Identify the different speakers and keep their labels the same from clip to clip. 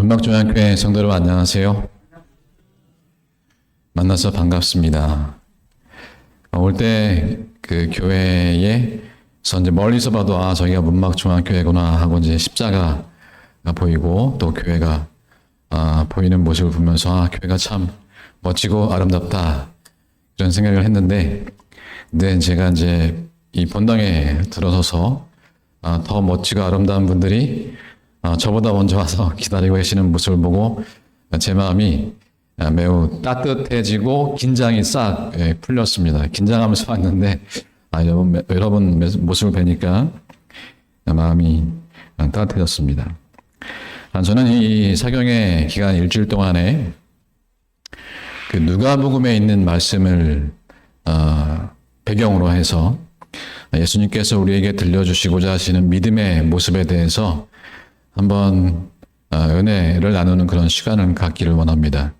Speaker 1: 문막중앙교회 성도 여러분 안녕하세요. 만나서 반갑습니다. 올 때 그 교회에서 이제 멀리서 봐도 저기가 문막중앙교회구나 하고 이제 십자가가 보이고 또 교회가 보이는 모습을 보면서 교회가 참 멋지고 아름답다 이런 생각을 했는데, 근데 제가 이제 이 본당에 들어서서 더 멋지고 아름다운 분들이 저보다 먼저 와서 기다리고 계시는 모습을 보고 제 마음이 매우 따뜻해지고 긴장이 싹 풀렸습니다. 긴장하면서 왔는데 여러분 모습을 뵈니까 마음이 따뜻해졌습니다. 저는 이 사경의 기간 일주일 동안에 그 누가복음에 있는 말씀을 배경으로 해서 예수님께서 우리에게 들려주시고자 하시는 믿음의 모습에 대해서 한번 은혜를 나누는 그런 시간을 갖기를 원합니다.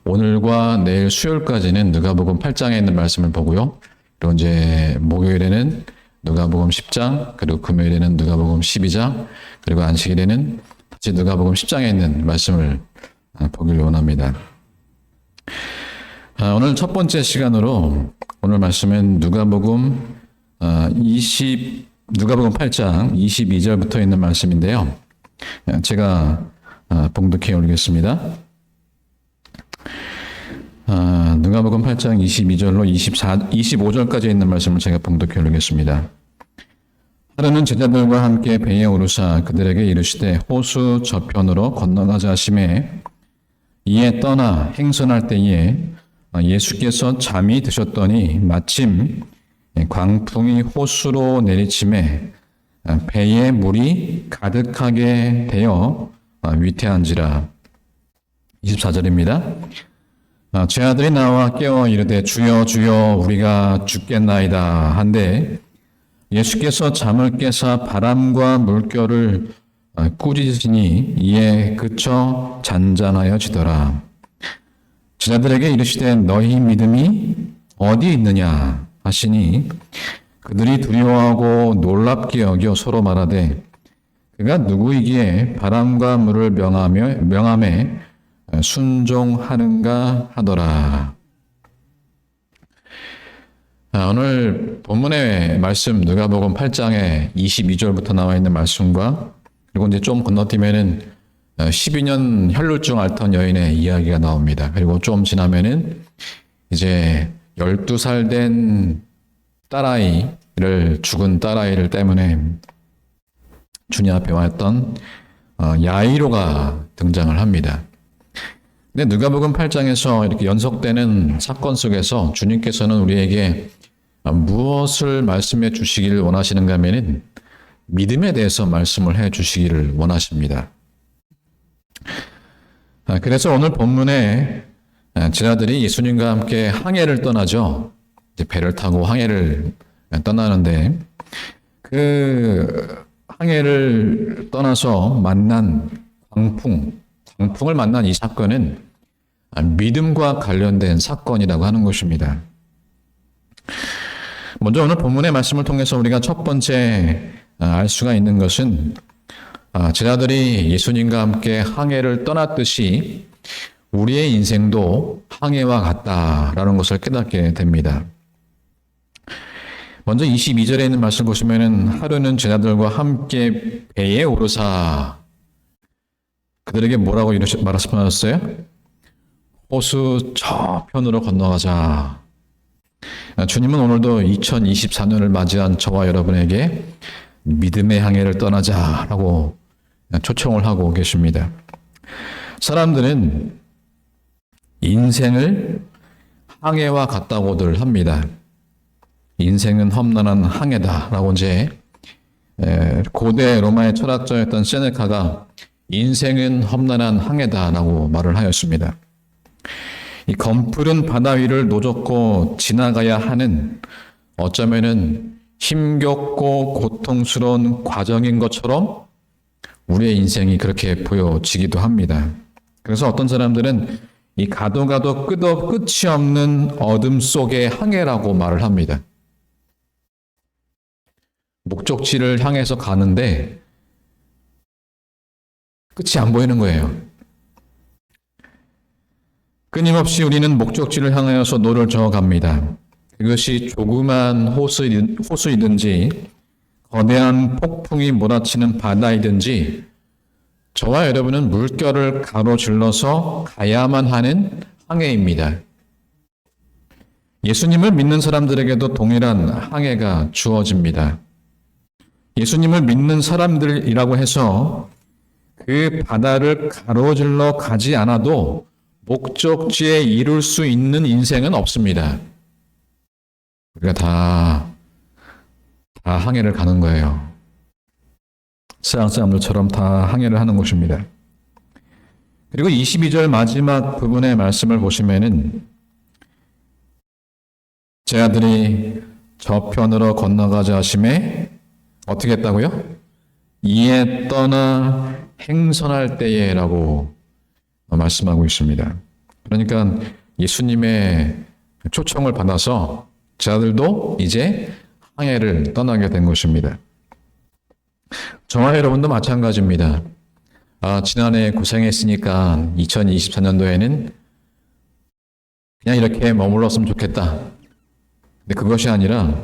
Speaker 1: 오늘과 내일 수요일까지는 누가복음 8장에 있는 말씀을 보고요. 그리고 이제 목요일에는 누가복음 10장, 그리고 금요일에는 누가복음 12장, 그리고 안식일에는 다시 누가복음 10장에 있는 말씀을 보기를 원합니다. 오늘 첫 번째 시간으로 오늘 말씀은 누가복음 8장 22절부터 있는 말씀인데요. 제가 봉독해 올리겠습니다. 누가복음 8장 22절로 25절까지 있는 말씀을 제가 봉독해 올리겠습니다. 하루는 제자들과 함께 배에 오르사 그들에게 이르시되 호수 저편으로 건너가자 하시매, 이에 떠나 행선할 때에 예수께서 잠이 드셨더니 마침 광풍이 호수로 내리침에 배에 물이 가득하게 되어 위태한지라. 24절입니다. 제 아들이 나와 깨어 이르되 주여 주여 우리가 죽겠나이다 한데, 예수께서 잠을 깨사 바람과 물결을 꾸짖으시니 이에 그쳐 잔잔하여지더라. 제자들에게 이르시되 너희 믿음이 어디 있느냐 하시니, 그들이 두려워하고 놀랍게 여겨 서로 말하되 그가 누구이기에 바람과 물을 명함에 순종하는가 하더라. 오늘 본문의 말씀 누가복음 8장에 22절부터 나와 있는 말씀과, 그리고 이제 좀 건너뛰면은 12년 혈루증 앓던 여인의 이야기가 나옵니다. 그리고 좀 지나면은 이제 12살 된 죽은 딸아이를 때문에 주님 앞에 왔던 야이로가 등장을 합니다. 근데 누가복음 8장에서 이렇게 연속되는 사건 속에서 주님께서는 우리에게 무엇을 말씀해 주시기를 원하시는가 하면은 믿음에 대해서 말씀을 해 주시기를 원하십니다. 그래서 오늘 본문에 제자들이 예수님과 함께 항해를 떠나죠. 이제 배를 타고 항해를 떠나는데, 그 항해를 떠나서 만난 광풍을 만난 이 사건은 믿음과 관련된 사건이라고 하는 것입니다. 먼저 오늘 본문의 말씀을 통해서 우리가 첫 번째 알 수가 있는 것은, 제자들이 예수님과 함께 항해를 떠났듯이 우리의 인생도 항해와 같다라는 것을 깨닫게 됩니다. 먼저 22절에 있는 말씀을 보시면은 하루는 제자들과 함께 배에 오르사 그들에게 뭐라고 말씀하셨어요? 호수 저편으로 건너가자. 주님은 오늘도 2024년을 맞이한 저와 여러분에게 믿음의 항해를 떠나자라고 초청을 하고 계십니다. 사람들은 인생을 항해와 같다고들 합니다. 인생은 험난한 항해다라고 이제 고대 로마의 철학자였던 세네카가 인생은 험난한 항해다라고 말을 하였습니다. 이 검푸른 바다 위를 노젓고 지나가야 하는, 어쩌면은 힘겹고 고통스러운 과정인 것처럼 우리의 인생이 그렇게 보여지기도 합니다. 그래서 어떤 사람들은 이 가도 끝이 없는 어둠 속의 항해라고 말을 합니다. 목적지를 향해서 가는데 끝이 안 보이는 거예요. 끊임없이 우리는 목적지를 향하여서 노를 저어갑니다. 그것이 조그만 호수이든지 거대한 폭풍이 몰아치는 바다이든지 저와 여러분은 물결을 가로질러서 가야만 하는 항해입니다. 예수님을 믿는 사람들에게도 동일한 항해가 주어집니다. 예수님을 믿는 사람들이라고 해서 그 바다를 가로질러 가지 않아도 목적지에 이룰 수 있는 인생은 없습니다. 우리가 다 항해를 가는 거예요. 세상 사람들처럼 다 항해를 하는 것입니다. 그리고 22절 마지막 부분의 말씀을 보시면은 제 아들이 저편으로 건너가자 하심에 어떻게 했다고요? 이에 떠나 행선할 때에라고 말씀하고 있습니다. 그러니까 예수님의 초청을 받아서 제 아들도 이제 항해를 떠나게 된 것입니다. 저와 여러분도 마찬가지입니다. 지난해 고생했으니까 2024년도에는 그냥 이렇게 머물렀으면 좋겠다. 근데 그것이 아니라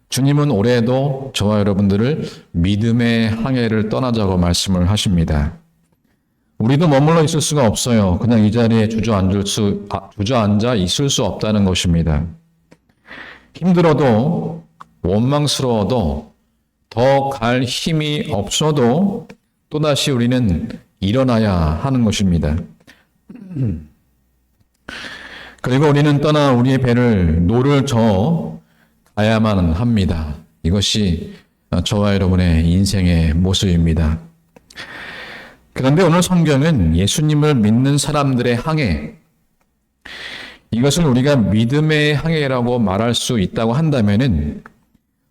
Speaker 1: 주님은 올해도 저와 여러분들을 믿음의 항해를 떠나자고 말씀을 하십니다. 우리도 머물러 있을 수가 없어요. 그냥 이 자리에 주저앉아 있을 수 없다는 것입니다. 힘들어도 원망스러워도 더 갈 힘이 없어도 또다시 우리는 일어나야 하는 것입니다. 그리고 우리는 떠나 우리의 배를 노를 저어 가야만 합니다. 이것이 저와 여러분의 인생의 모습입니다. 그런데 오늘 성경은 예수님을 믿는 사람들의 항해, 이것을 우리가 믿음의 항해라고 말할 수 있다고 한다면은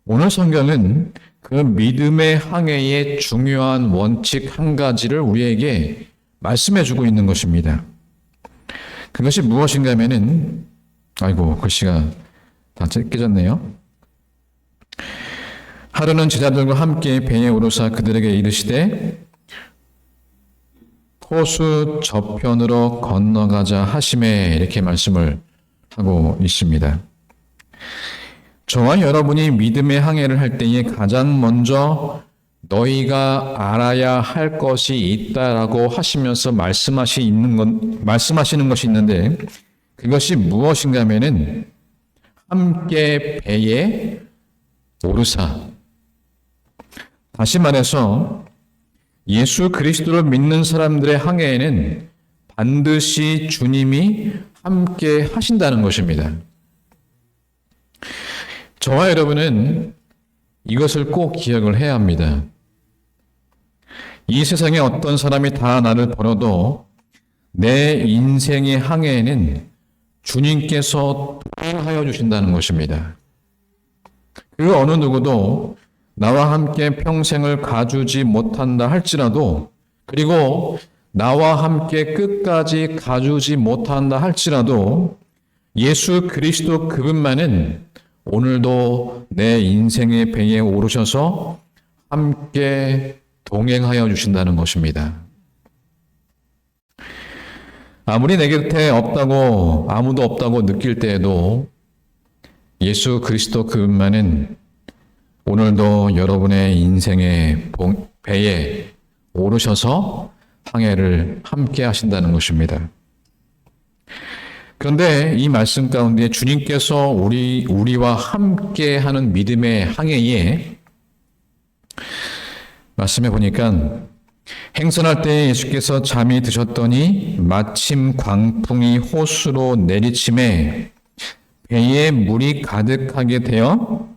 Speaker 1: 오늘 성경은 그 믿음의 항해의 중요한 원칙 한 가지를 우리에게 말씀해 주고 있는 것입니다. 그것이 무엇인가 하면은, 글씨가 다 깨졌네요. 하루는 제자들과 함께 배에 오르사 그들에게 이르시되 호수 저편으로 건너가자 하심에 이렇게 말씀을 하고 있습니다. 저와 여러분이 믿음의 항해를 할 때에 가장 먼저 너희가 알아야 할 것이 있다라고 하시면서 말씀하시는 것이 있는데 그것이 무엇인가 하면은 함께 배에 오르사. 다시 말해서 예수 그리스도를 믿는 사람들의 항해에는 반드시 주님이 함께 하신다는 것입니다. 저와 여러분은 이것을 꼭 기억을 해야 합니다. 이 세상에 어떤 사람이 다 나를 벌어도 내 인생의 항해에는 주님께서 동행하여 주신다는 것입니다. 그 어느 누구도 나와 함께 평생을 가주지 못한다 할지라도, 그리고 나와 함께 끝까지 가주지 못한다 할지라도 예수 그리스도 그분만은 오늘도 내 인생의 배에 오르셔서 함께 동행하여 주신다는 것입니다. 아무리 내 곁에 아무도 없다고 느낄 때에도 예수 그리스도 그분만은 오늘도 여러분의 인생의 배에 오르셔서 항해를 함께 하신다는 것입니다. 그런데 이 말씀 가운데 주님께서 우리와 함께 하는 믿음의 항해에 말씀해 보니까 행선할 때 예수께서 잠이 드셨더니 마침 광풍이 호수로 내리침에 배에 물이 가득하게 되어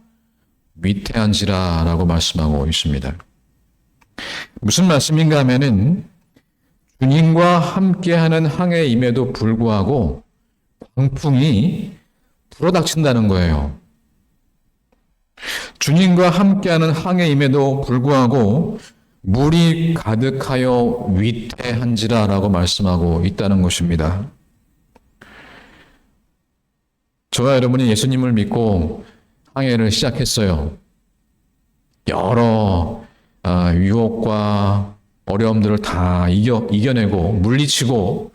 Speaker 1: 위태한지라라고 말씀하고 있습니다. 무슨 말씀인가 하면은 주님과 함께하는 항해임에도 불구하고 광풍이 불어닥친다는 거예요. 주님과 함께하는 항해임에도 불구하고 물이 가득하여 위태한지라라고 말씀하고 있다는 것입니다. 저와 여러분이 예수님을 믿고 항해를 시작했어요. 여러 유혹과 어려움들을 다 이겨내고 물리치고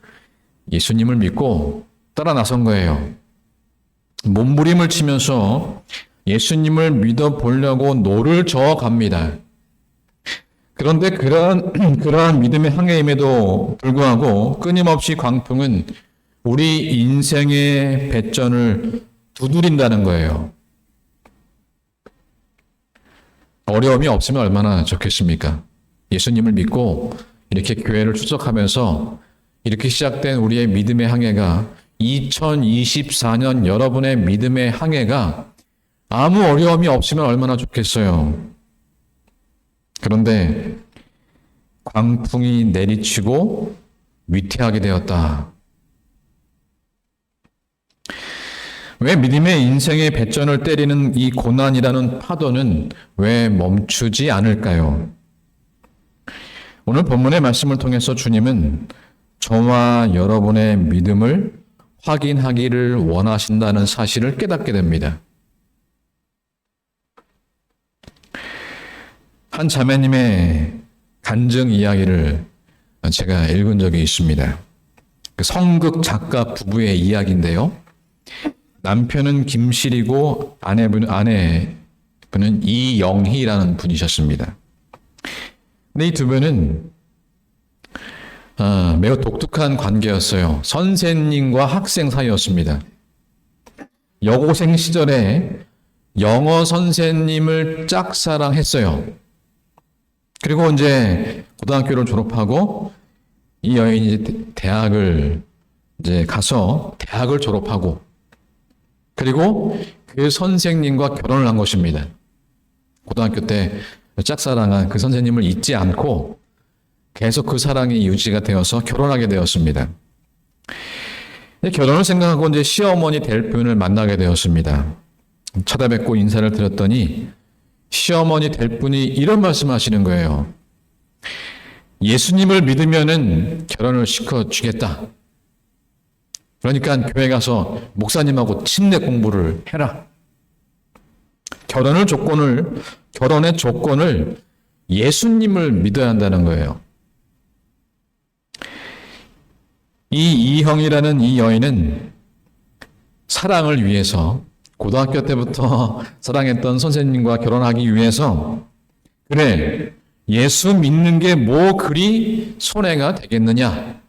Speaker 1: 예수님을 믿고 따라 나선 거예요. 몸부림을 치면서 예수님을 믿어보려고 노를 저어 갑니다. 그런데 그러한 믿음의 항해임에도 불구하고 끊임없이 광풍은 우리 인생의 배전을 두드린다는 거예요. 어려움이 없으면 얼마나 좋겠습니까? 예수님을 믿고 이렇게 교회를 출석하면서 이렇게 시작된 우리의 믿음의 항해가 2024년 여러분의 믿음의 항해가 아무 어려움이 없으면 얼마나 좋겠어요. 그런데 광풍이 내리치고 위태하게 되었다. 왜 믿음의 인생의 배전을 때리는 이 고난이라는 파도는 왜 멈추지 않을까요? 오늘 본문의 말씀을 통해서 주님은 저와 여러분의 믿음을 확인하기를 원하신다는 사실을 깨닫게 됩니다. 한 자매님의 간증 이야기를 제가 읽은 적이 있습니다. 그 성극 작가 부부의 이야기인데요. 남편은 김실이고 아내분은 이영희라는 분이셨습니다. 근데 이 두 분은 매우 독특한 관계였어요. 선생님과 학생 사이였습니다. 여고생 시절에 영어 선생님을 짝사랑했어요. 그리고 이제 고등학교를 졸업하고 이 여인이 대학을 이제 가서 대학을 졸업하고 그리고 그 선생님과 결혼을 한 것입니다. 고등학교 때 짝사랑한 그 선생님을 잊지 않고 계속 그 사랑이 유지가 되어서 결혼하게 되었습니다. 결혼을 생각하고 이제 시어머니 될 분을 만나게 되었습니다. 찾아뵙고 인사를 드렸더니 시어머니 될 분이 이런 말씀하시는 거예요. 예수님을 믿으면은 결혼을 시켜주겠다. 그러니까 교회 가서 목사님하고 침례 공부를 해라. 결혼의 조건을 예수님을 믿어야 한다는 거예요. 이 이형이라는 이 여인은 사랑을 위해서 고등학교 때부터 사랑했던 선생님과 결혼하기 위해서 그래 예수 믿는 게 뭐 그리 손해가 되겠느냐.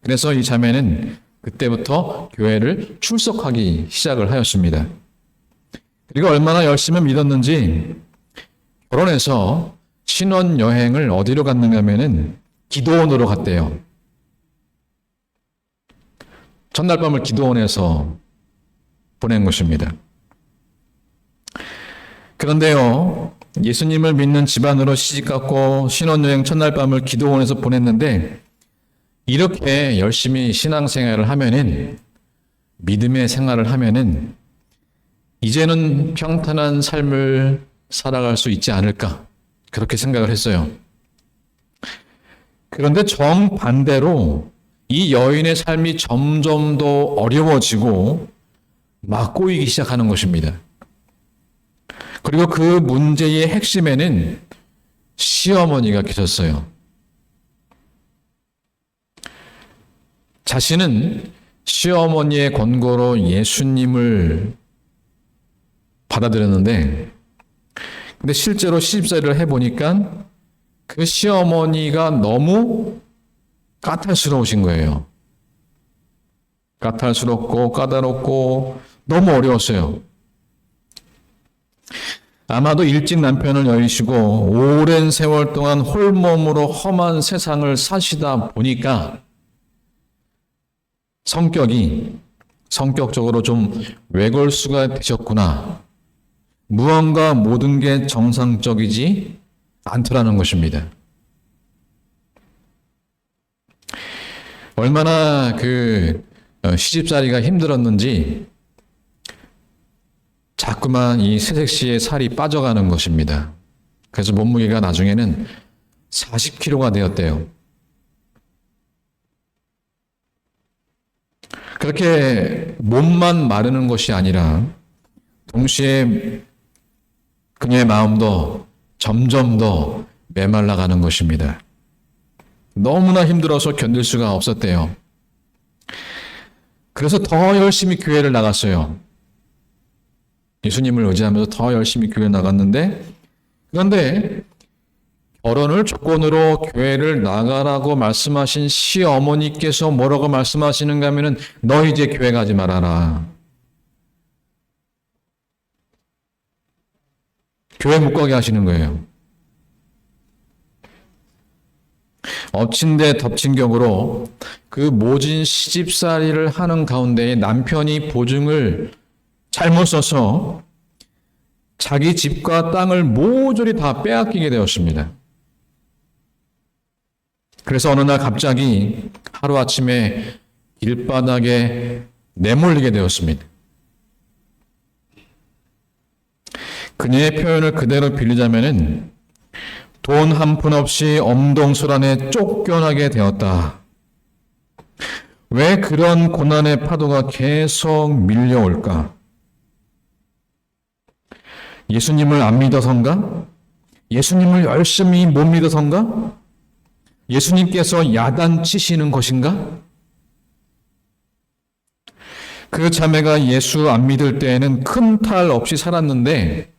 Speaker 1: 그래서 이 자매는 그때부터 교회를 출석하기 시작을 하였습니다. 그리고 얼마나 열심히 믿었는지 결혼해서 신혼여행을 어디로 갔는가 하면은 기도원으로 갔대요. 첫날 밤을 기도원에서 보낸 것입니다. 그런데요, 예수님을 믿는 집안으로 시집갔고 신혼여행 첫날 밤을 기도원에서 보냈는데 이렇게 열심히 신앙생활을 하면은 믿음의 생활을 하면은 이제는 평탄한 삶을 살아갈 수 있지 않을까 그렇게 생각을 했어요. 그런데 정반대로 이 여인의 삶이 점점 더 어려워지고 막 꼬이기 시작하는 것입니다. 그리고 그 문제의 핵심에는 시어머니가 계셨어요. 자신은 시어머니의 권고로 예수님을 받아들였는데 근데 실제로 시집살이를 해보니까 그 시어머니가 너무 까탈스러우신 거예요. 까탈스럽고 까다롭고 너무 어려웠어요. 아마도 일찍 남편을 여의시고 오랜 세월 동안 홀몸으로 험한 세상을 사시다 보니까 성격적으로 좀 외골수가 되셨구나. 무언가 모든 게 정상적이지 않더라는 것입니다. 얼마나 그 시집살이가 힘들었는지 자꾸만 이 새색 씨의 살이 빠져가는 것입니다. 그래서 몸무게가 나중에는 40kg가 되었대요. 그렇게 몸만 마르는 것이 아니라 동시에 그녀의 마음도 점점 더 메말라가는 것입니다. 너무나 힘들어서 견딜 수가 없었대요. 그래서 더 열심히 교회를 나갔어요. 예수님을 의지하면서 더 열심히 교회 나갔는데, 그런데 결혼을 조건으로 교회를 나가라고 말씀하신 시어머니께서 뭐라고 말씀하시는가 하면은 너 이제 교회 가지 말아라. 교회 못 가게 하시는 거예요. 엎친 데 덮친 격으로 그 모진 시집살이를 하는 가운데 남편이 보증을 잘못 써서 자기 집과 땅을 모조리 다 빼앗기게 되었습니다. 그래서 어느 날 갑자기 하루아침에 길바닥에 내몰리게 되었습니다. 그녀의 표현을 그대로 빌리자면은 돈 한 푼 없이 엄동설안에 쫓겨나게 되었다. 왜 그런 고난의 파도가 계속 밀려올까? 예수님을 안 믿어서인가? 예수님을 열심히 못 믿어서인가? 예수님께서 야단치시는 것인가? 그 자매가 예수 안 믿을 때에는 큰 탈 없이 살았는데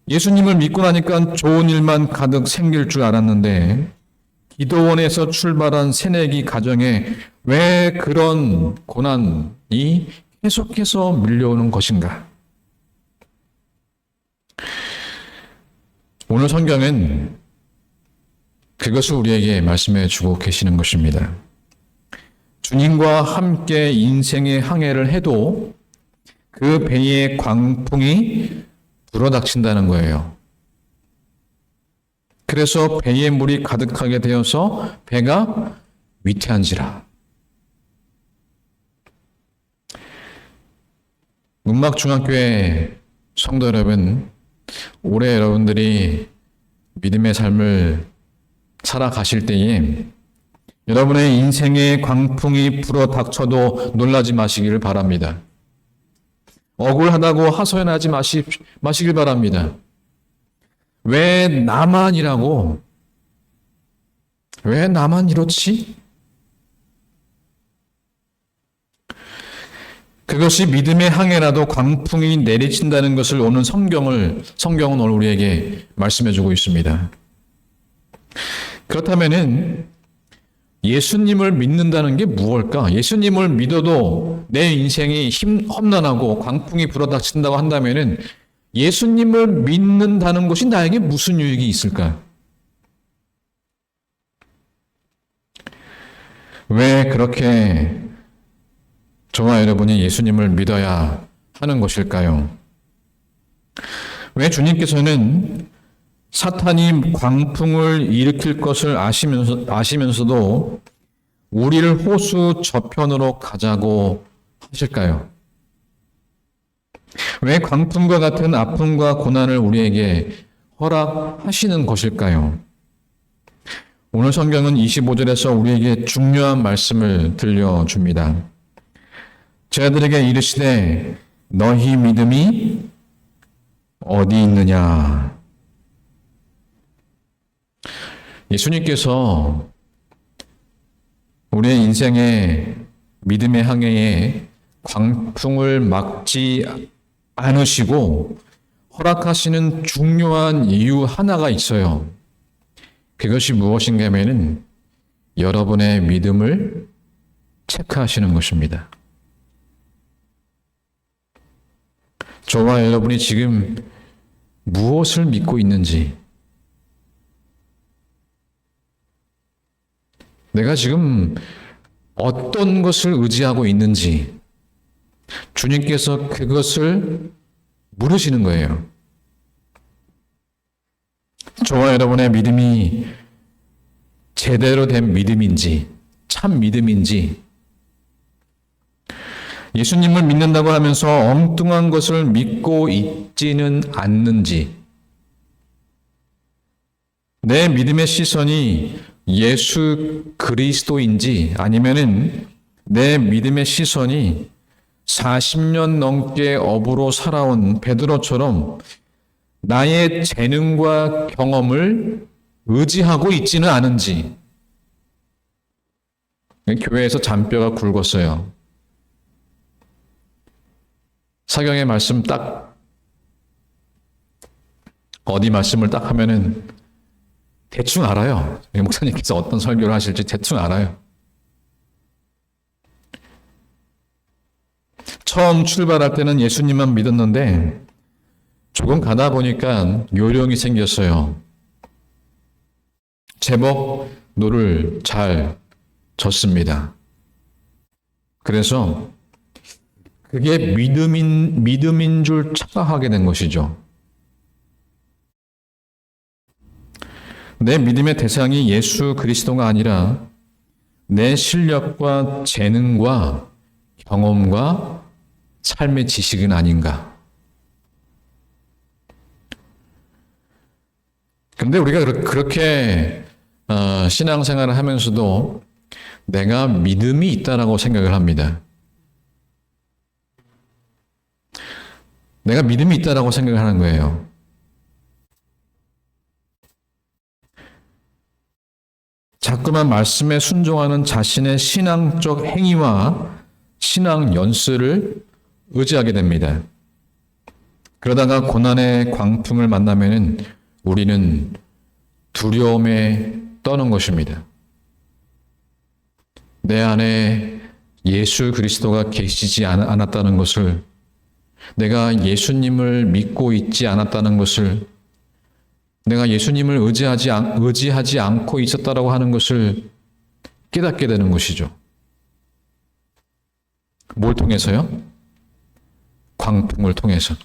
Speaker 1: 예수님을 믿고 나니까 좋은 일만 가득 생길 줄 알았는데 기도원에서 출발한 새내기 가정에 왜 그런 고난이 계속해서 밀려오는 것인가? 오늘 성경은 그것을 우리에게 말씀해 주고 계시는 것입니다. 주님과 함께 인생의 항해를 해도 그 배에 광풍이 불어닥친다는 거예요. 그래서 배에 물이 가득하게 되어서 배가 위태한지라. 문막중학교의 성도 여러분, 올해 여러분들이 믿음의 삶을 살아가실 때에 여러분의 인생의 광풍이 불어닥쳐도 놀라지 마시기를 바랍니다. 억울하다고 하소연하지 마시길 바랍니다. 왜 나만이라고? 왜 나만 이렇지? 그것이 믿음의 항해라도 광풍이 내리친다는 것을 오늘 성경은 오늘 우리에게 말씀해주고 있습니다. 그렇다면은 예수님을 믿는다는 게 무엇일까? 예수님을 믿어도 내 인생이 험난하고 광풍이 불어닥친다고 한다면은 예수님을 믿는다는 것이 나에게 무슨 유익이 있을까? 왜 그렇게 저와 여러분이 예수님을 믿어야 하는 것일까요? 왜 주님께서는 사탄이 광풍을 일으킬 것을 아시면서도 우리를 호수 저편으로 가자고 하실까요? 왜 광풍과 같은 아픔과 고난을 우리에게 허락하시는 것일까요? 오늘 성경은 25절에서 우리에게 중요한 말씀을 들려줍니다. 저희들에게 이르시되 너희 믿음이 어디 있느냐? 예수님께서 우리의 인생의 믿음의 항해에 광풍을 막지 않으시고 허락하시는 중요한 이유 하나가 있어요. 그것이 무엇인가 하면은 여러분의 믿음을 체크하시는 것입니다. 저와 여러분이 지금 무엇을 믿고 있는지, 내가 지금 어떤 것을 의지하고 있는지 주님께서 그것을 물으시는 거예요. 저와 여러분의 믿음이 제대로 된 믿음인지, 참 믿음인지, 예수님을 믿는다고 하면서 엉뚱한 것을 믿고 있지는 않는지, 내 믿음의 시선이 예수 그리스도인지 아니면은 내 믿음의 시선이 40년 넘게 어부로 살아온 베드로처럼 나의 재능과 경험을 의지하고 있지는 않은지. 교회에서 잔뼈가 굵었어요. 사경의 말씀 딱 어디 말씀을 딱 하면은 대충 알아요. 목사님께서 어떤 설교를 하실지 대충 알아요. 처음 출발할 때는 예수님만 믿었는데 조금 가다 보니까 요령이 생겼어요. 제법 노를 잘 졌습니다. 그래서 그게 믿음인 줄 착각하게 된 것이죠. 내 믿음의 대상이 예수 그리스도가 아니라 내 실력과 재능과 경험과 삶의 지식은 아닌가. 그런데 우리가 그렇게 신앙생활을 하면서도 내가 믿음이 있다라고 생각을 합니다. 내가 믿음이 있다라고 생각을 하는 거예요. 자꾸만 말씀에 순종하는 자신의 신앙적 행위와 신앙 연수를 의지하게 됩니다. 그러다가 고난의 광풍을 만나면은 우리는 두려움에 떠는 것입니다. 내 안에 예수 그리스도가 계시지 않았다는 것을, 내가 예수님을 믿고 있지 않았다는 것을, 내가 예수님을 의지하지 않고 있었다라고 하는 것을 깨닫게 되는 것이죠. 뭘 통해서요? 광풍을 통해서.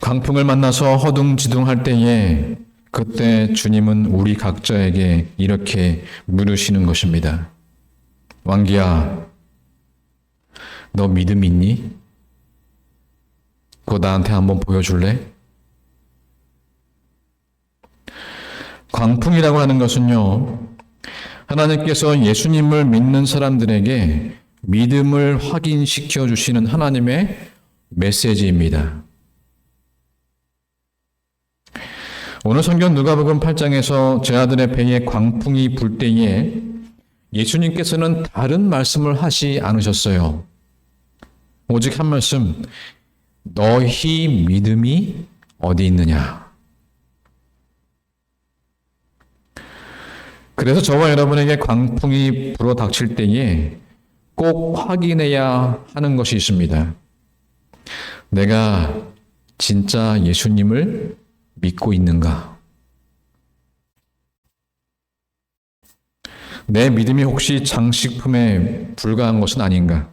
Speaker 1: 광풍을 만나서 허둥지둥할 때에 그때 주님은 우리 각자에게 이렇게 물으시는 것입니다. 왕기야, 너 믿음 있니? 그거 나한테 한번 보여줄래? 광풍이라고 하는 것은요, 하나님께서 예수님을 믿는 사람들에게 믿음을 확인시켜 주시는 하나님의 메시지입니다. 오늘 성경 누가복음 8장에서 제 아들의 배에 광풍이 불 때에 예수님께서는 다른 말씀을 하지 않으셨어요. 오직 한 말씀, 너희 믿음이 어디 있느냐. 그래서 저와 여러분에게 광풍이 불어 닥칠 때에 꼭 확인해야 하는 것이 있습니다. 내가 진짜 예수님을 믿고 있는가? 내 믿음이 혹시 장식품에 불과한 것은 아닌가?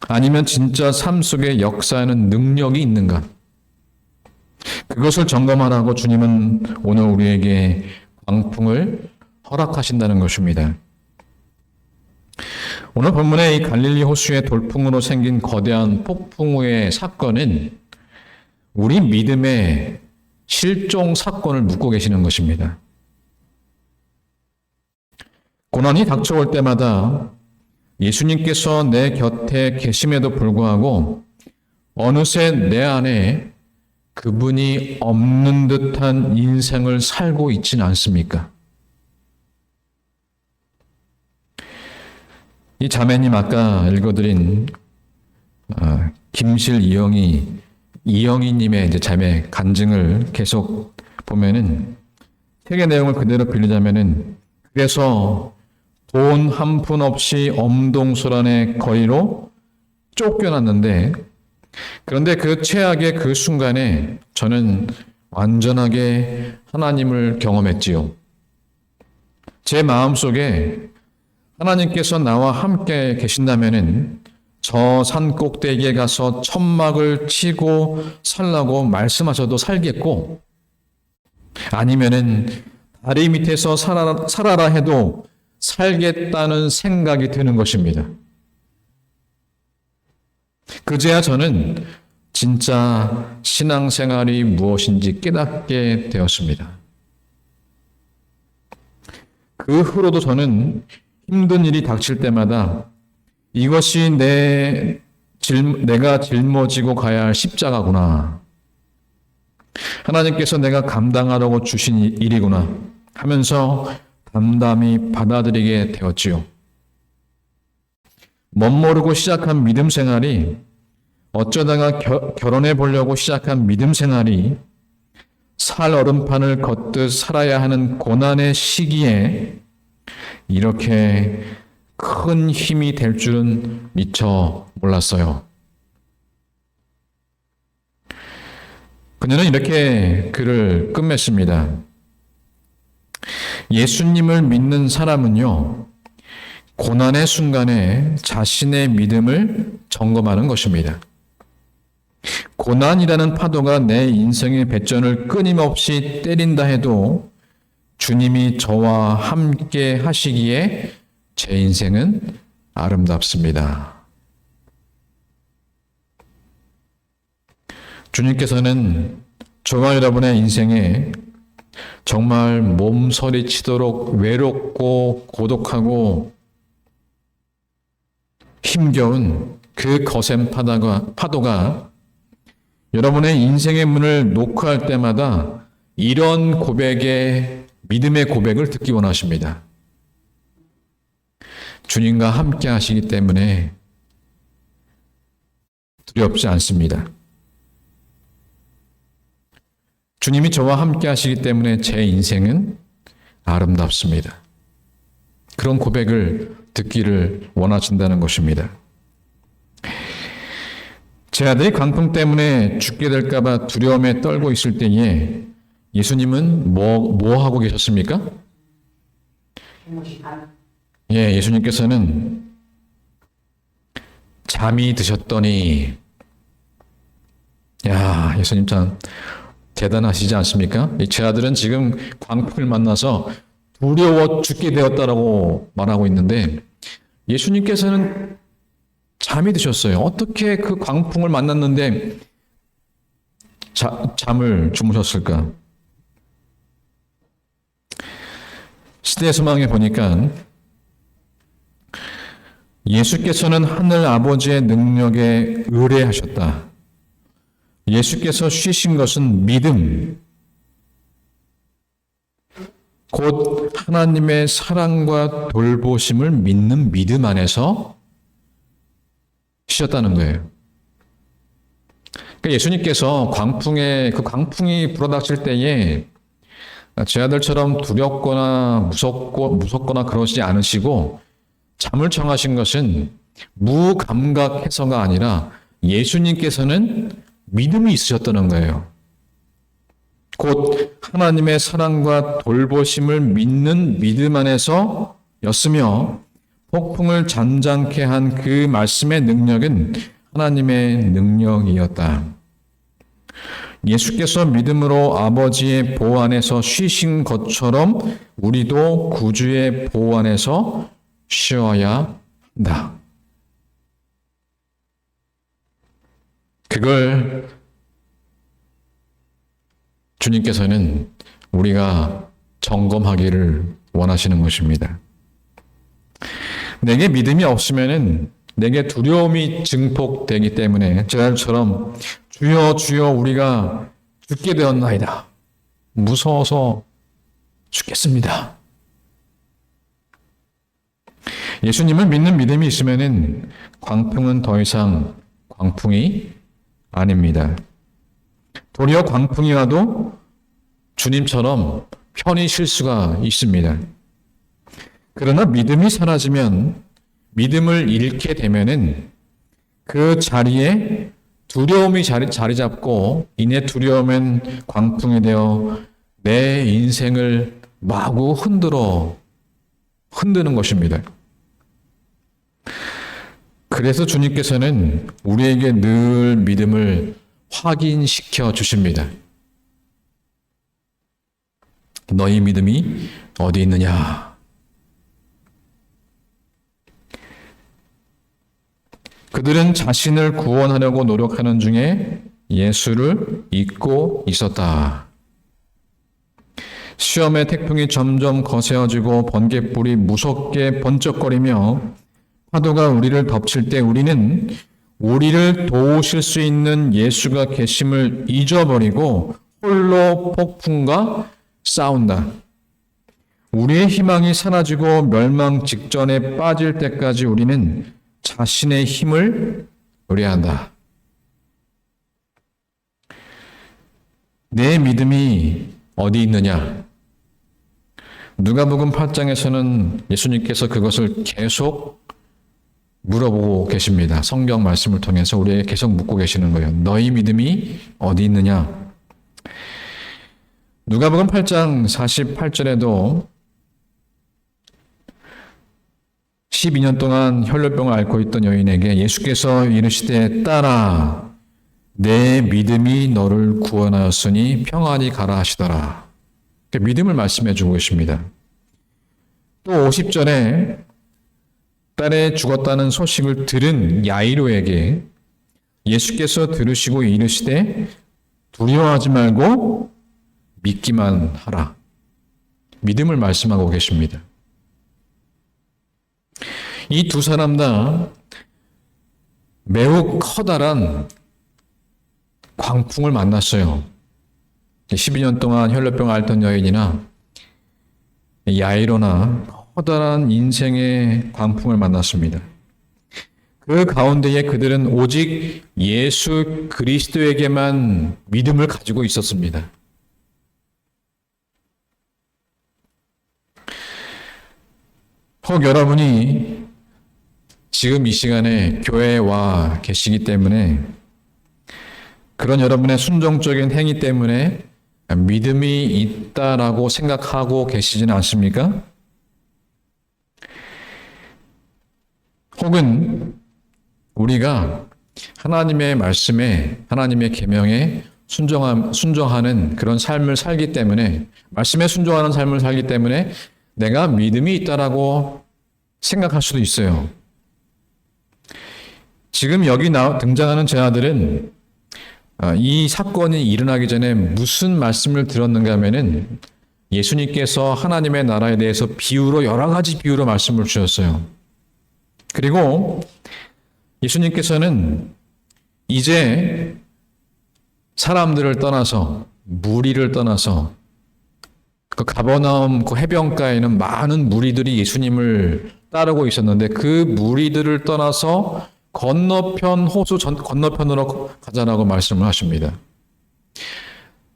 Speaker 1: 아니면 진짜 삶 속에 역사하는 능력이 있는가? 그것을 점검하라고 주님은 오늘 우리에게 광풍을 허락하신다는 것입니다. 오늘 본문의 이 갈릴리 호수의 돌풍으로 생긴 거대한 폭풍우의 사건은 우리 믿음의 실종 사건을 묻고 계시는 것입니다. 고난이 닥쳐올 때마다 예수님께서 내 곁에 계심에도 불구하고 어느새 내 안에 그분이 없는 듯한 인생을 살고 있지는 않습니까? 이 자매님 아까 읽어드린 김실 이영희님의 이제 자매 간증을 계속 보면은 책의 내용을 그대로 빌리자면은, 그래서 돈 한 푼 없이 엄동설한의 거리로 쫓겨났는데, 그런데 그 최악의 그 순간에 저는 완전하게 하나님을 경험했지요. 제 마음속에 하나님께서 나와 함께 계신다면은 저 산 꼭대기에 가서 천막을 치고 살라고 말씀하셔도 살겠고, 아니면은 다리 밑에서 살아라 해도 살겠다는 생각이 드는 것입니다. 그제야 저는 진짜 신앙생활이 무엇인지 깨닫게 되었습니다. 그 후로도 저는 힘든 일이 닥칠 때마다 이것이 내가 짊어지고 가야 할 십자가구나. 하나님께서 내가 감당하라고 주신 일이구나 하면서 담담히 받아들이게 되었지요. 멋모르고 시작한 믿음 생활이 어쩌다가 결혼해 보려고 시작한 믿음 생활이 살 얼음판을 걷듯 살아야 하는 고난의 시기에 이렇게 큰 힘이 될 줄은 미처 몰랐어요. 그녀는 이렇게 글을 끝맺습니다. 예수님을 믿는 사람은요, 고난의 순간에 자신의 믿음을 점검하는 것입니다. 고난이라는 파도가 내 인생의 배전을 끊임없이 때린다 해도 주님이 저와 함께 하시기에 제 인생은 아름답습니다. 주님께서는 저와 여러분의 인생에 정말 몸서리치도록 외롭고 고독하고 힘겨운 그 거센 파도가 여러분의 인생의 문을 노크할 때마다 이런 고백의 믿음의 고백을 듣기 원하십니다. 주님과 함께 하시기 때문에 두렵지 않습니다. 주님이 저와 함께 하시기 때문에 제 인생은 아름답습니다. 그런 고백을 듣기를 원하신다는 것입니다. 제 아들이 광풍 때문에 죽게 될까봐 두려움에 떨고 있을 때에 예수님은 뭐 하고 계셨습니까? 예, 예수님께서는 잠이 드셨더니, 야, 예수님 참 대단하시지 않습니까? 제 아들은 지금 광풍을 만나서 두려워 죽게 되었다라고 말하고 있는데 예수님께서는 잠이 드셨어요. 어떻게 그 광풍을 만났는데 잠을 주무셨을까? 시대의 소망에 보니까 예수께서는 하늘 아버지의 능력에 의뢰하셨다. 예수께서 쉬신 것은 믿음, 곧 하나님의 사랑과 돌보심을 믿는 믿음 안에서 쉬었다는 거예요. 그러니까 예수님께서 광풍이 불어닥칠 때에 제 아들처럼 두렵거나 무섭거나 그러지 않으시고 잠을 청하신 것은 무감각해서가 아니라 예수님께서는 믿음이 있으셨다는 거예요. 곧 하나님의 사랑과 돌보심을 믿는 믿음 안에서 였으며 폭풍을 잠잠케 한 그 말씀의 능력은 하나님의 능력이었다. 예수께서 믿음으로 아버지의 보호 안에서 쉬신 것처럼 우리도 구주의 보호 안에서 쉬어야 한다. 그걸 주님께서는 우리가 점검하기를 원하시는 것입니다. 내게 믿음이 없으면은 내게 두려움이 증폭되기 때문에 제자들처럼 주여 주여 우리가 죽게 되었나이다. 무서워서 죽겠습니다. 예수님을 믿는 믿음이 있으면은 광풍은 더 이상 광풍이 아닙니다. 도리어 광풍이 와도 주님처럼 편히 쉴 수가 있습니다. 그러나 믿음이 사라지면, 믿음을 잃게 되면은 그 자리에 두려움이 자리 잡고 이내 두려움은 광풍이 되어 내 인생을 마구 흔드는 것입니다. 그래서 주님께서는 우리에게 늘 믿음을 확인시켜 주십니다. 너희 믿음이 어디 있느냐? 그들은 자신을 구원하려고 노력하는 중에 예수를 잊고 있었다. 시험의 태풍이 점점 거세어지고 번갯불이 무섭게 번쩍거리며 파도가 우리를 덮칠 때 우리는 우리를 도우실 수 있는 예수가 계심을 잊어버리고 홀로 폭풍과 싸운다. 우리의 희망이 사라지고 멸망 직전에 빠질 때까지 우리는 자신의 힘을 의뢰한다. 내 믿음이 어디 있느냐? 누가복음 8장에서는 예수님께서 그것을 계속 물어보고 계십니다. 성경 말씀을 통해서 우리에게 계속 묻고 계시는 거예요. 너희 믿음이 어디 있느냐? 누가복음 8장 48절에도 12년 동안 혈루병을 앓고 있던 여인에게 예수께서 이르시되 딸아 내 믿음이 너를 구원하였으니 평안히 가라 하시더라. 믿음을 말씀해 주고 계십니다. 또 50절에 딸의 죽었다는 소식을 들은 야이로에게 예수께서 들으시고 이르시되 두려워하지 말고 믿기만 하라. 믿음을 말씀하고 계십니다. 이 두 사람 다 매우 커다란 광풍을 만났어요. 12년 동안 혈루병을 앓던 여인이나 야이로나 커다란 인생의 광풍을 만났습니다. 그 가운데에 그들은 오직 예수 그리스도에게만 믿음을 가지고 있었습니다. 혹 여러분이 지금 이 시간에 교회에 와 계시기 때문에 그런 여러분의 순종적인 행위 때문에 믿음이 있다라고 생각하고 계시지는 않습니까? 혹은 우리가 하나님의 말씀에, 하나님의 계명에 순종하는 그런 삶을 살기 때문에, 말씀에 순종하는 삶을 살기 때문에 내가 믿음이 있다라고 생각할 수도 있어요. 지금 여기 등장하는 제자들은 이 사건이 일어나기 전에 무슨 말씀을 들었는가 하면은 예수님께서 하나님의 나라에 대해서 비유로 여러 가지 비유로 말씀을 주셨어요. 그리고 예수님께서는 이제 사람들을 떠나서 무리를 떠나서 그 가버나움 그 해변가에는 많은 무리들이 예수님을 따르고 있었는데 그 무리들을 떠나서 건너편 호수 건너편으로 가자라고 말씀을 하십니다.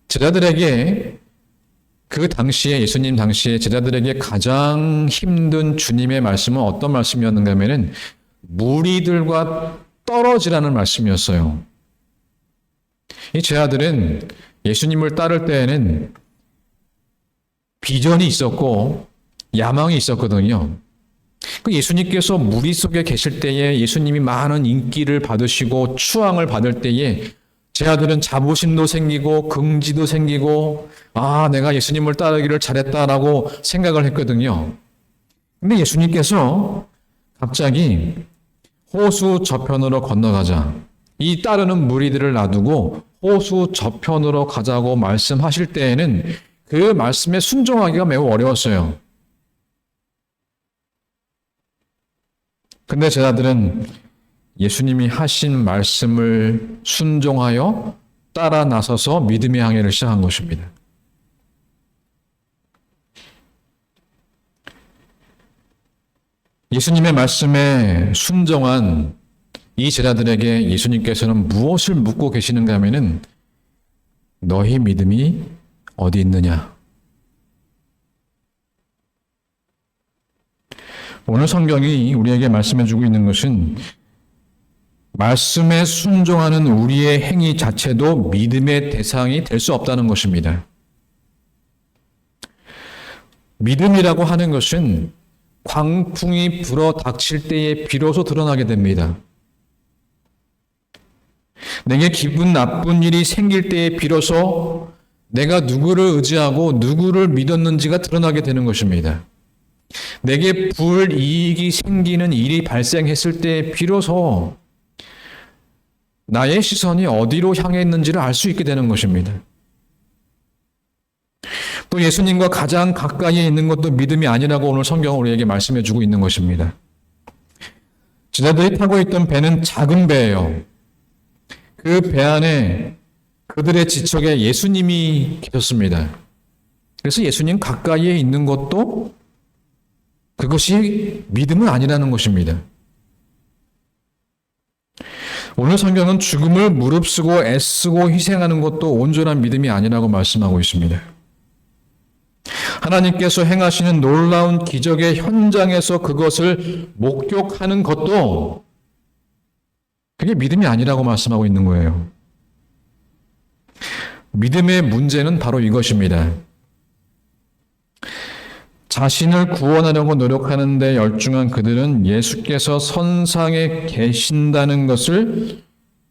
Speaker 1: 제자들에게 그 당시에 예수님 당시에 제자들에게 가장 힘든 주님의 말씀은 어떤 말씀이었는가 하면은 무리들과 떨어지라는 말씀이었어요. 이 제자들은 예수님을 따를 때에는 비전이 있었고 야망이 있었거든요. 그 예수님께서 무리 속에 계실 때에 예수님이 많은 인기를 받으시고 추앙을 받을 때에 제자들은 자부심도 생기고 긍지도 생기고 내가 예수님을 따르기를 잘했다라고 생각을 했거든요. 근데 예수님께서 갑자기 호수 저편으로 건너가자. 이 따르는 무리들을 놔두고 호수 저편으로 가자고 말씀하실 때에는 그 말씀에 순종하기가 매우 어려웠어요. 근데 제자들은 예수님이 하신 말씀을 순종하여 따라 나서서 믿음의 항해를 시작한 것입니다. 예수님의 말씀에 순종한 이 제자들에게 예수님께서는 무엇을 묻고 계시는가 하면은 너희 믿음이 어디 있느냐? 오늘 성경이 우리에게 말씀해주고 있는 것은 말씀에 순종하는 우리의 행위 자체도 믿음의 대상이 될 수 없다는 것입니다. 믿음이라고 하는 것은 광풍이 불어 닥칠 때에 비로소 드러나게 됩니다. 내게 기분 나쁜 일이 생길 때에 비로소 내가 누구를 의지하고 누구를 믿었는지가 드러나게 되는 것입니다. 내게 불이익이 생기는 일이 발생했을 때 비로소 나의 시선이 어디로 향해 있는지를 알 수 있게 되는 것입니다. 또 예수님과 가장 가까이에 있는 것도 믿음이 아니라고 오늘 성경은 우리에게 말씀해 주고 있는 것입니다. 제자들이 타고 있던 배는 작은 배예요. 그 배 안에 그들의 지척에 예수님이 계셨습니다. 그래서 예수님 가까이에 있는 것도 그것이 믿음은 아니라는 것입니다. 오늘 성경은 죽음을 무릅쓰고 애쓰고 희생하는 것도 온전한 믿음이 아니라고 말씀하고 있습니다. 하나님께서 행하시는 놀라운 기적의 현장에서 그것을 목격하는 것도 그게 믿음이 아니라고 말씀하고 있는 거예요. 믿음의 문제는 바로 이것입니다. 자신을 구원하려고 노력하는 데 열중한 그들은 예수께서 선상에 계신다는 것을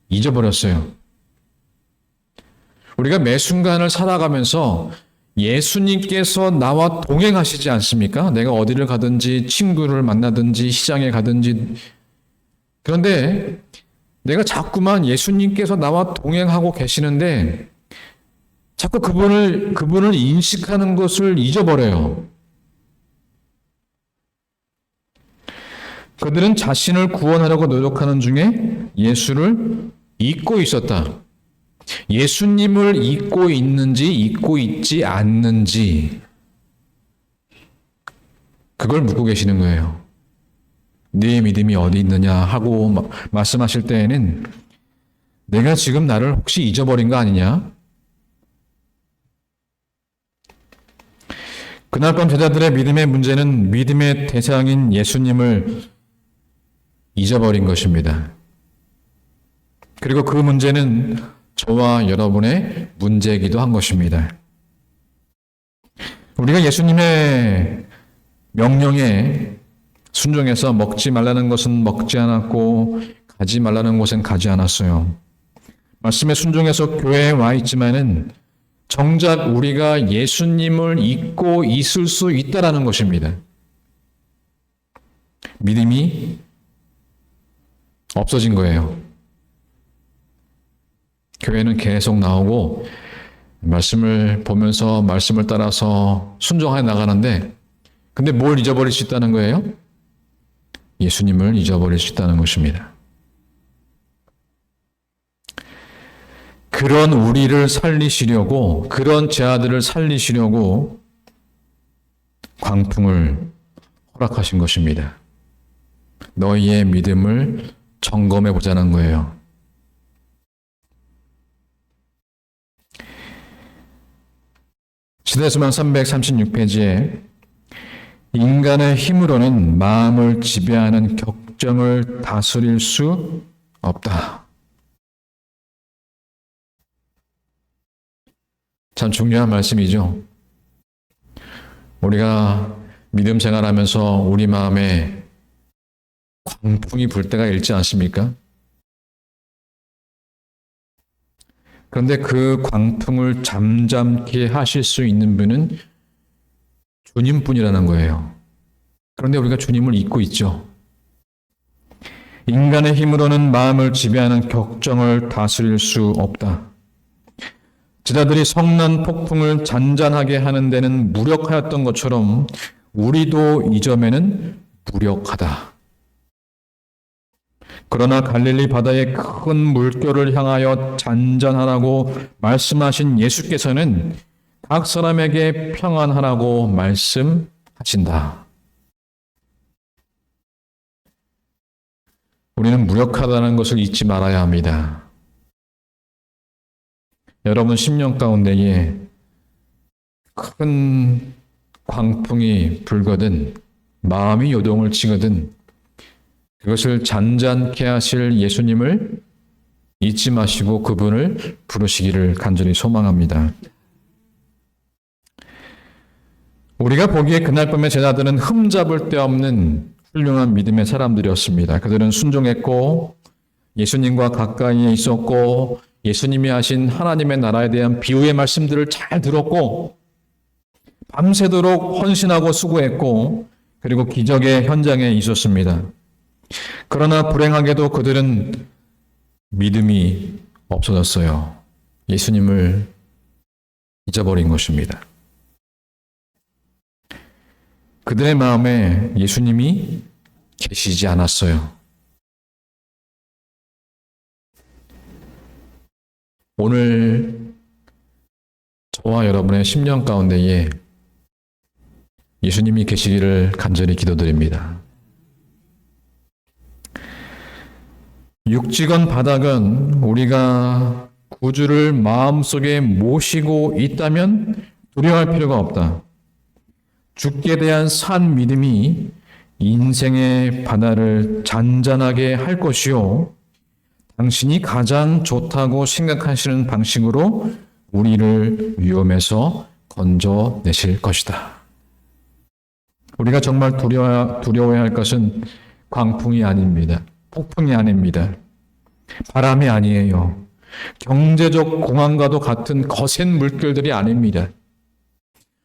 Speaker 1: 잊어버렸어요. 우리가 매 순간을 살아가면서 예수님께서 나와 동행하시지 않습니까? 내가 어디를 가든지 친구를 만나든지 시장에 가든지. 그런데 내가 자꾸만 예수님께서 나와 동행하고 계시는데 자꾸 그분을 인식하는 것을 잊어버려요. 그들은 자신을 구원하려고 노력하는 중에 예수를 잊고 있었다. 예수님을 잊고 있는지 잊고 있지 않는지 그걸 묻고 계시는 거예요. 네 믿음이 어디 있느냐 하고 말씀하실 때에는 내가 지금 나를 혹시 잊어버린 거 아니냐? 그날 밤 제자들의 믿음의 문제는 믿음의 대상인 예수님을 잊어버린 것입니다. 그리고 그 문제는 저와 여러분의 문제이기도 한 것입니다. 우리가 예수님의 명령에 순종해서 먹지 말라는 것은 먹지 않았고 가지 말라는 곳은 가지 않았어요. 말씀에 순종해서 교회에 와 있지만은 정작 우리가 예수님을 잊고 있을 수 있다라는 것입니다. 믿음이 없어진 거예요. 교회는 계속 나오고 말씀을 보면서 말씀을 따라서 순종해 나가는데 근데 뭘 잊어버릴 수 있다는 거예요? 예수님을 잊어버릴 수 있다는 것입니다. 그런 우리를 살리시려고, 그런 제 아들을 살리시려고 광풍을 허락하신 것입니다. 너희의 믿음을 점검해 보자는 거예요. 시대수만 336페이지에 인간의 힘으로는 마음을 지배하는 격정을 다스릴 수 없다. 참 중요한 말씀이죠. 우리가 믿음 생활하면서 우리 마음에 광풍이 불 때가 있지 않습니까? 그런데 그 광풍을 잠잠케 하실 수 있는 분은 주님뿐이라는 거예요. 그런데 우리가 주님을 잊고 있죠. 인간의 힘으로는 마음을 지배하는 격정을 다스릴 수 없다. 제자들이 성난 폭풍을 잔잔하게 하는 데는 무력하였던 것처럼 우리도 이 점에는 무력하다. 그러나 갈릴리 바다의 큰 물결을 향하여 잔잔하라고 말씀하신 예수께서는 각 사람에게 평안하라고 말씀하신다. 우리는 무력하다는 것을 잊지 말아야 합니다. 여러분 10년 가운데에 큰 광풍이 불거든 마음이 요동을 치거든 그것을 잔잔케 하실 예수님을 잊지 마시고 그분을 부르시기를 간절히 소망합니다. 우리가 보기에 그날 밤의 제자들은 흠잡을 데 없는 훌륭한 믿음의 사람들이었습니다. 그들은 순종했고 예수님과 가까이에 있었고 예수님이 하신 하나님의 나라에 대한 비유의 말씀들을 잘 들었고 밤새도록 헌신하고 수고했고 그리고 기적의 현장에 있었습니다. 그러나 불행하게도 그들은 믿음이 없어졌어요. 예수님을 잊어버린 것입니다. 그들의 마음에 예수님이 계시지 않았어요. 오늘 저와 여러분의 10년 가운데에 예수님이 계시기를 간절히 기도드립니다. 육지건 바닥은 우리가 구주를 마음속에 모시고 있다면 두려워할 필요가 없다. 죽게 대한 산 믿음이 인생의 바다를 잔잔하게 할 것이요. 당신이 가장 좋다고 생각하시는 방식으로 우리를 위험에서 건져내실 것이다. 우리가 정말 두려워해야 할 것은 광풍이 아닙니다. 폭풍이 아닙니다. 바람이 아니에요. 경제적 공황과도 같은 거센 물결들이 아닙니다.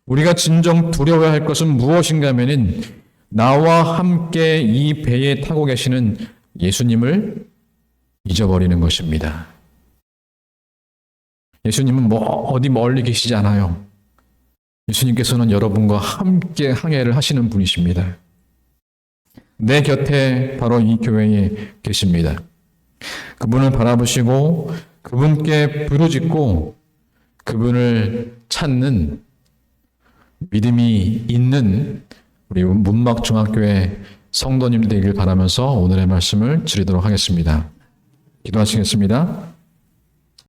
Speaker 1: 우리가 진정 두려워해야 할 것은 무엇인가 하면은 나와 함께 이 배에 타고 계시는 예수님을 잊어버리는 것입니다. 예수님은 어디 멀리 계시지 않아요. 예수님께서는 여러분과 함께 항해를 하시는 분이십니다. 내 곁에 바로 이 교회에 계십니다. 그분을 바라보시고 그분께 부르짖고 그분을 찾는 믿음이 있는 우리 문막중학교의 성도님들 되길 바라면서 오늘의 말씀을 드리도록 하겠습니다. 기도하시겠습니다.